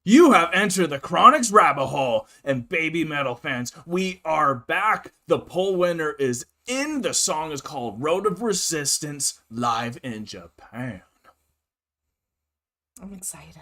You have entered the Chronic's rabbit hole, and baby metal fans, we are back. The poll winner is in. The song is called Road of Resistance, live in Japan. I'm excited.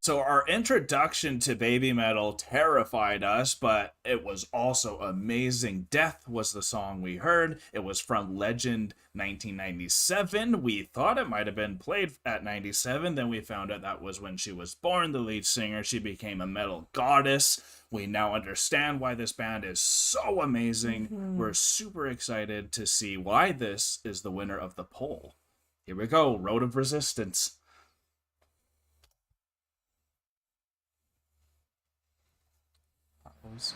So our introduction to baby metal terrified us, but it was also amazing. Death was the song we heard. It was from Legend 1997. We thought it might have been played at 97. Then we found out that was when she was born, the lead singer. She became a metal goddess. We now understand why this band is so amazing. We're super excited to see why this is the winner of the poll. Here we go, Road of Resistance. Pause.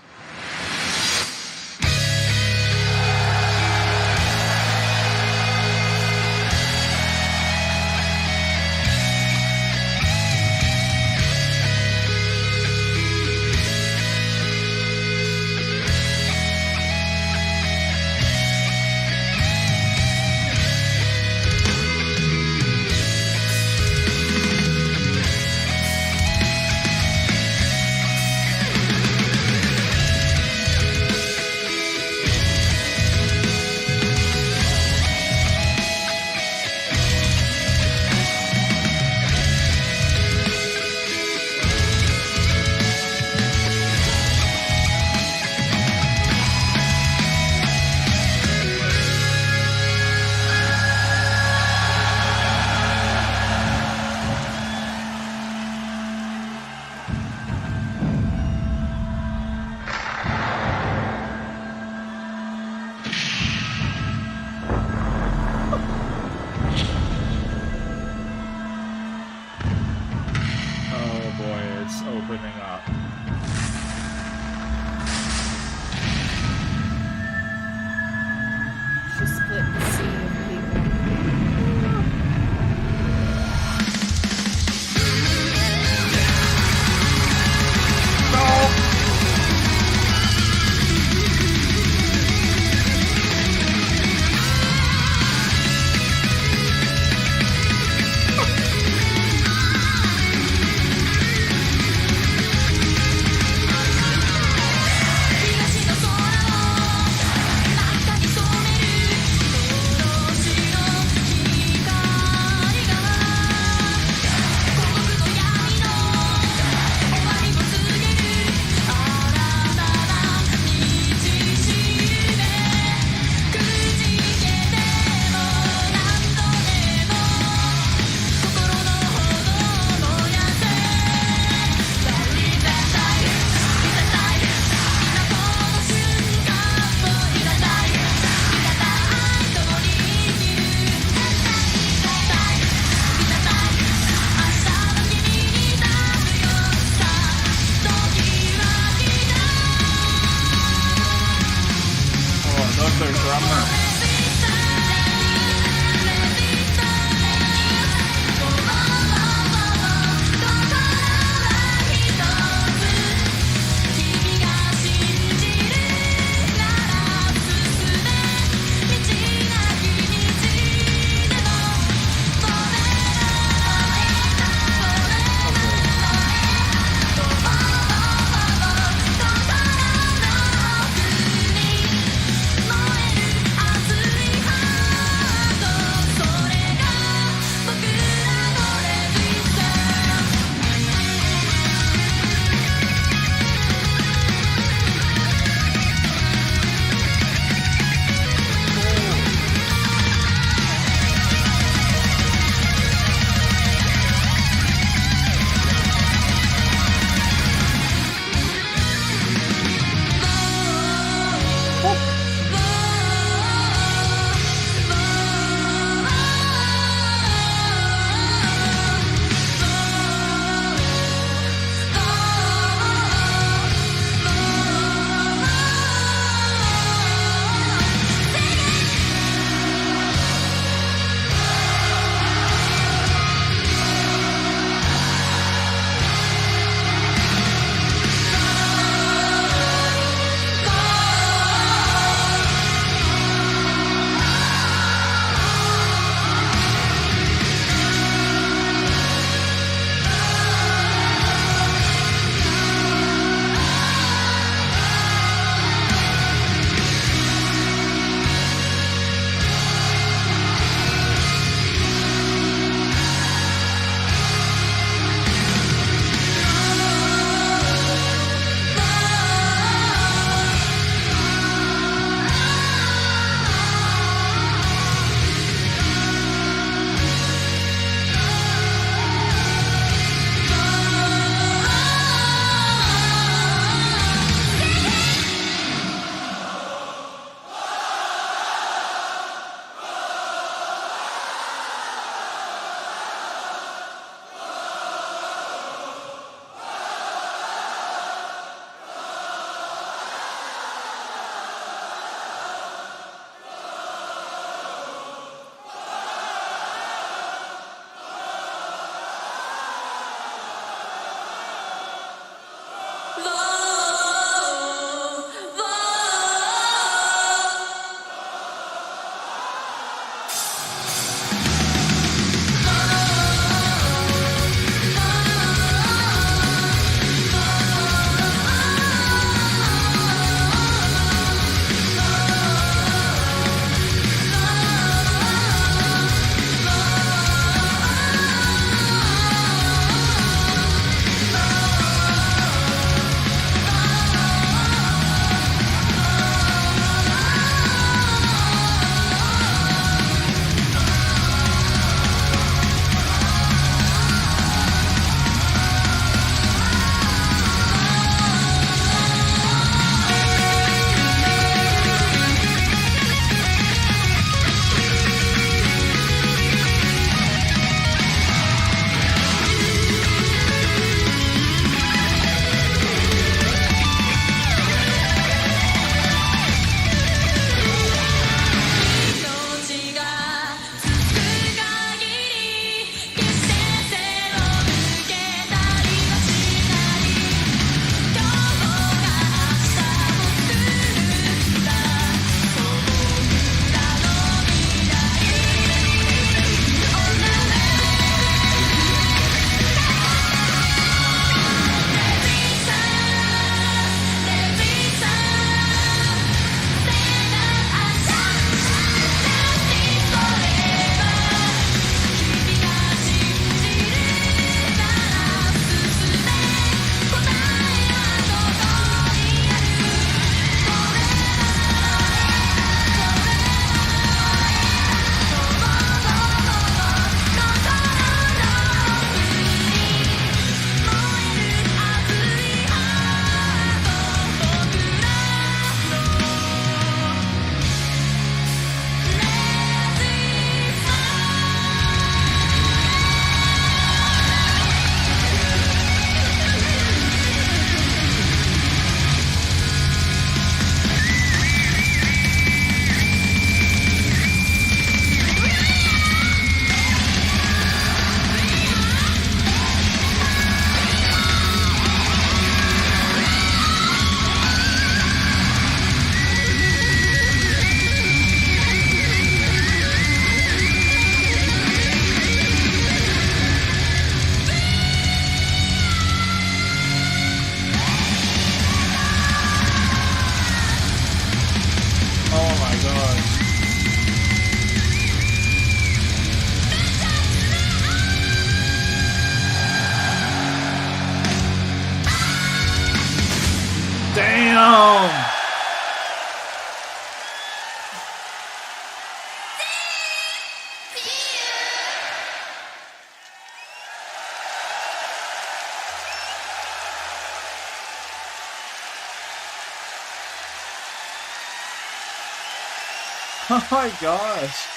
Oh my gosh.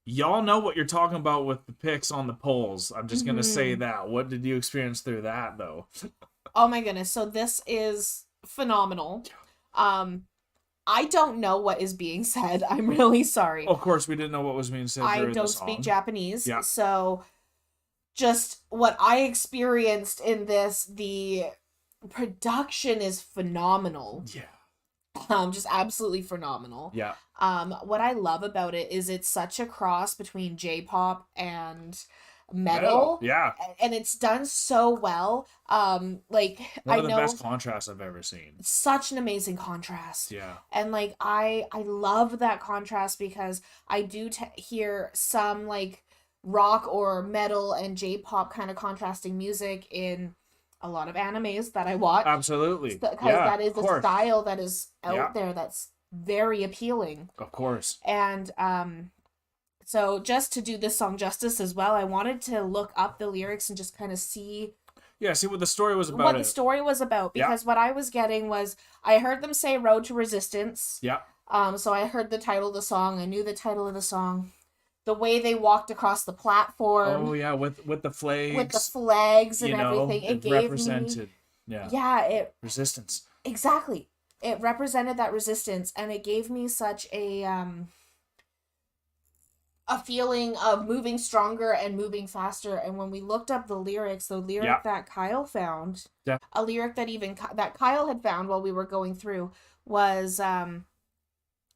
Y'all know what you're talking about with the picks on the polls. I'm just gonna say that. What did you experience through that though? Oh my goodness. So this is phenomenal. I don't know what is being said. I'm really sorry. Of course, we didn't know what was being said I during the don't speak song. Japanese. Yeah. So just what I experienced in this, the production is phenomenal. Yeah. Just absolutely phenomenal. Yeah. What I love about it is it's such a cross between J-pop and metal. Yeah. And it's done so well. Like One I of the know best contrasts I've ever seen. such an amazing contrast. Yeah. And like I love that contrast because I do hear some like rock or metal and J-pop kind of contrasting music in a lot of animes that I watch. Absolutely. Because Yeah, that is of a course. style that is out Yeah. there that's very appealing. Of course. And so just to do this song justice as well, I wanted to look up the lyrics and just kind of see what the story was about. what the story was about, because what I was getting was I heard them say Road to Resistance. Yeah. So I heard the title of the song. I knew the title of the song. The way they walked across the platform. Oh yeah, with the flags. With the flags and everything. It gave represented. me, it resistance. Exactly. It represented that resistance, and it gave me such a feeling of moving stronger and moving faster. And when we looked up the lyrics that Kyle found, a lyric that even that Kyle had found while we were going through was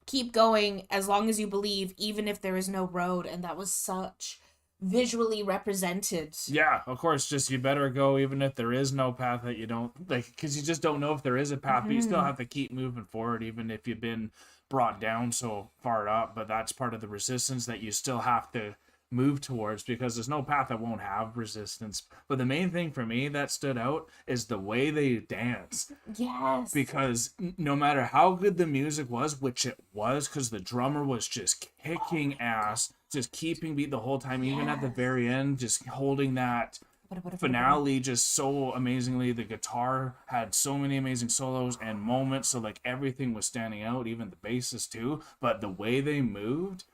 keep going as long as you believe, even if there is no road. And that was such visually represented. Yeah, of course. Just you better go even if there is no path, that you don't like, because you just don't know if there is a path, but you still have to keep moving forward even if you've been brought down so far up. But that's part of the resistance that you still have to move towards, because there's no path that won't have resistance. But the main thing for me that stood out is the way they dance. Yes. Because no matter how good the music was, which it was, because the drummer was just kicking ass, just keeping beat the whole time, even at the very end, just holding that finale just so amazingly. The guitar had so many amazing solos and moments, so like everything was standing out, even the basses too. But the way they moved,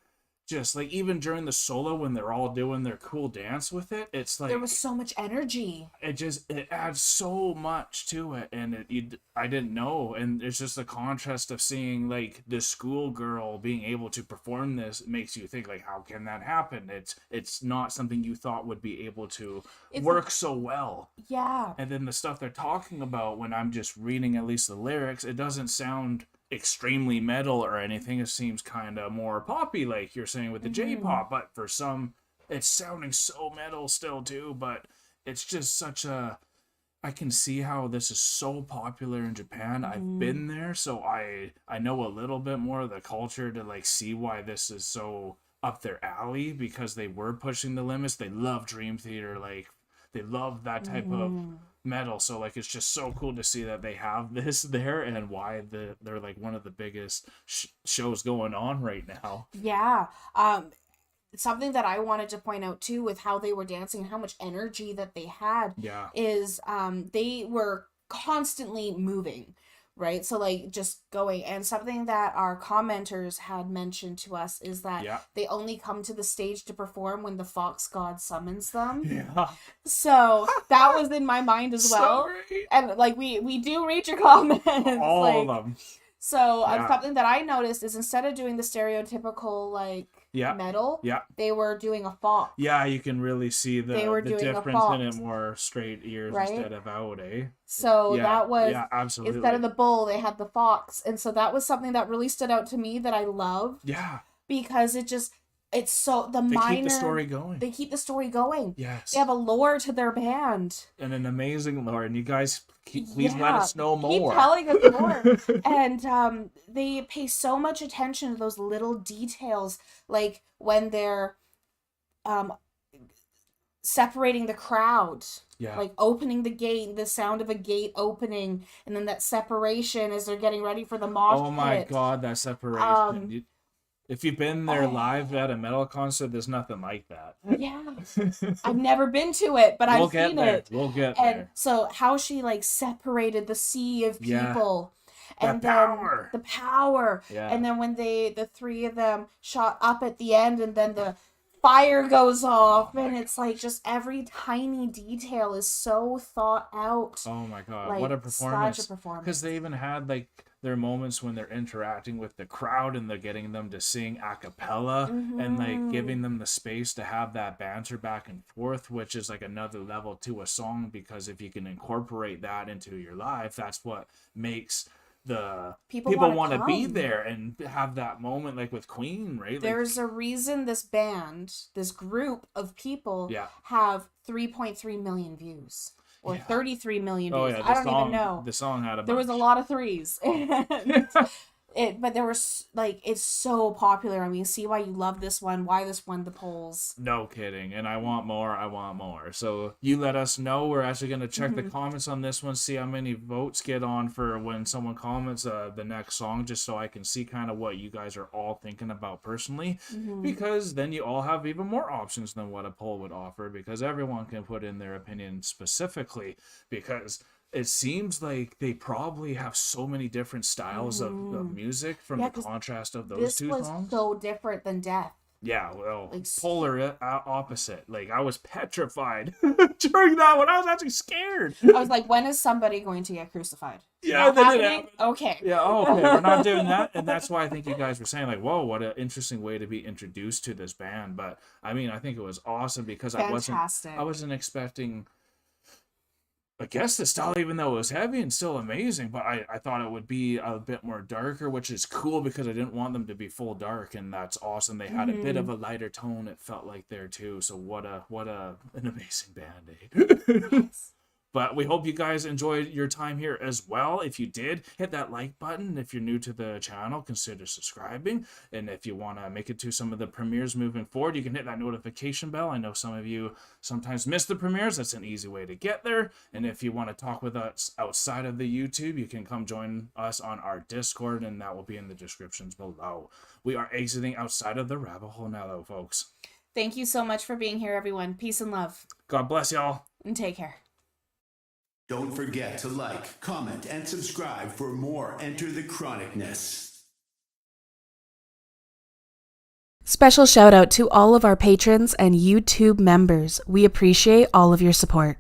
just like even during the solo when they're all doing their cool dance with it, it's like there was so much energy. It adds so much to it, and I didn't know, and it's just the contrast of seeing like the schoolgirl being able to perform this. It makes you think like, how can that happen? It's not something you thought would be able to work so well. Yeah. And then the stuff they're talking about, when I'm just reading at least the lyrics, it doesn't sound extremely metal or anything. It seems kind of more poppy, like you're saying with the J-pop, but for some it's sounding so metal still too. But it's just such a, I can see how this is so popular in Japan. I've been there, so I know a little bit more of the culture to like see why this is so up their alley, because they were pushing the limits. They love Dream Theater, like they love that type of metal. So like it's just so cool to see that they have this there, and why they're like one of the biggest shows going on right now. Yeah. Something that I wanted to point out too with how they were dancing and how much energy that they had is they were constantly moving, right? So like just going, and something that our commenters had mentioned to us is that they only come to the stage to perform when the fox god summons them. Yeah. So that was in my mind as well. So great. And like we do read your comments. All of them. So something that I noticed is instead of doing the stereotypical like metal, they were doing a fox. Yeah, you can really see the difference in it, more straight ears instead of out, eh? So that was, absolutely. Instead of the bull, they had the fox. And so that was something that really stood out to me that I loved. Yeah. Because it's so, they keep the story going. They keep the story going. Yes. They have a lore to their band. And an amazing lore. And you guys, please let us know more. Keep telling us more. And they pay so much attention to those little details. Like when they're separating the crowd. Yeah. Like opening the gate, the sound of a gate opening, and then that separation as they're getting ready for the mosh pit. Oh my God, that separation. If you've been there live at a metal concert, there's nothing like that. Yeah. I've never been to it, but I've seen it. We'll get there. And so how she like separated the sea of people. Yeah. And the then power. The power. Yeah. And then when the three of them shot up at the end, and then the fire goes off, and it's like just every tiny detail is so thought out. Oh my God, like, what a performance. Such a performance. Because they even had like their moments when they're interacting with the crowd and they're getting them to sing a cappella and like giving them the space to have that banter back and forth, which is like another level to a song, because if you can incorporate that into your life, that's what makes the people want to be there and have that moment, like with Queen, right? There's a reason this group of people have 3.3 million views. Or 33 million views. I don't even know. The song had there was a lot of threes. But there was like, it's so popular. I mean, see why you love this one, why this won the polls. No kidding. And I want more. So you let us know. We're actually going to check the comments on this one, see how many votes get on for when someone comments the next song, just so I can see kind of what you guys are all thinking about personally, because then you all have even more options than what a poll would offer, because everyone can put in their opinion specifically, because it seems like they probably have so many different styles of music from the contrast of those two songs. This was so different than Death. Yeah, well, like, polar opposite. Like, I was petrified during that one. I was actually scared. I was like, when is somebody going to get crucified? Yeah, then it happened. Okay. Yeah, okay, we're not doing that. And that's why I think you guys were saying, like, whoa, what an interesting way to be introduced to this band. But, I mean, I think it was awesome, because I wasn't expecting, I guess, the style, even though it was heavy and still amazing, but I thought it would be a bit more darker, which is cool, because I didn't want them to be full dark, and that's awesome. They had a bit of a lighter tone, it felt like, there too. So what an amazing band, eh? Yes. But we hope you guys enjoyed your time here as well. If you did, hit that like button. If you're new to the channel, consider subscribing. And if you want to make it to some of the premieres moving forward, you can hit that notification bell. I know some of you sometimes miss the premieres. That's an easy way to get there. And if you want to talk with us outside of the YouTube, you can come join us on our Discord, and that will be in the descriptions below. We are exiting outside of the rabbit hole now, though, folks. Thank you so much for being here, everyone. Peace and love. God bless y'all. And take care. Don't forget to like, comment, and subscribe for more Enter the Chronicness. Special shout out to all of our patrons and YouTube members. We appreciate all of your support.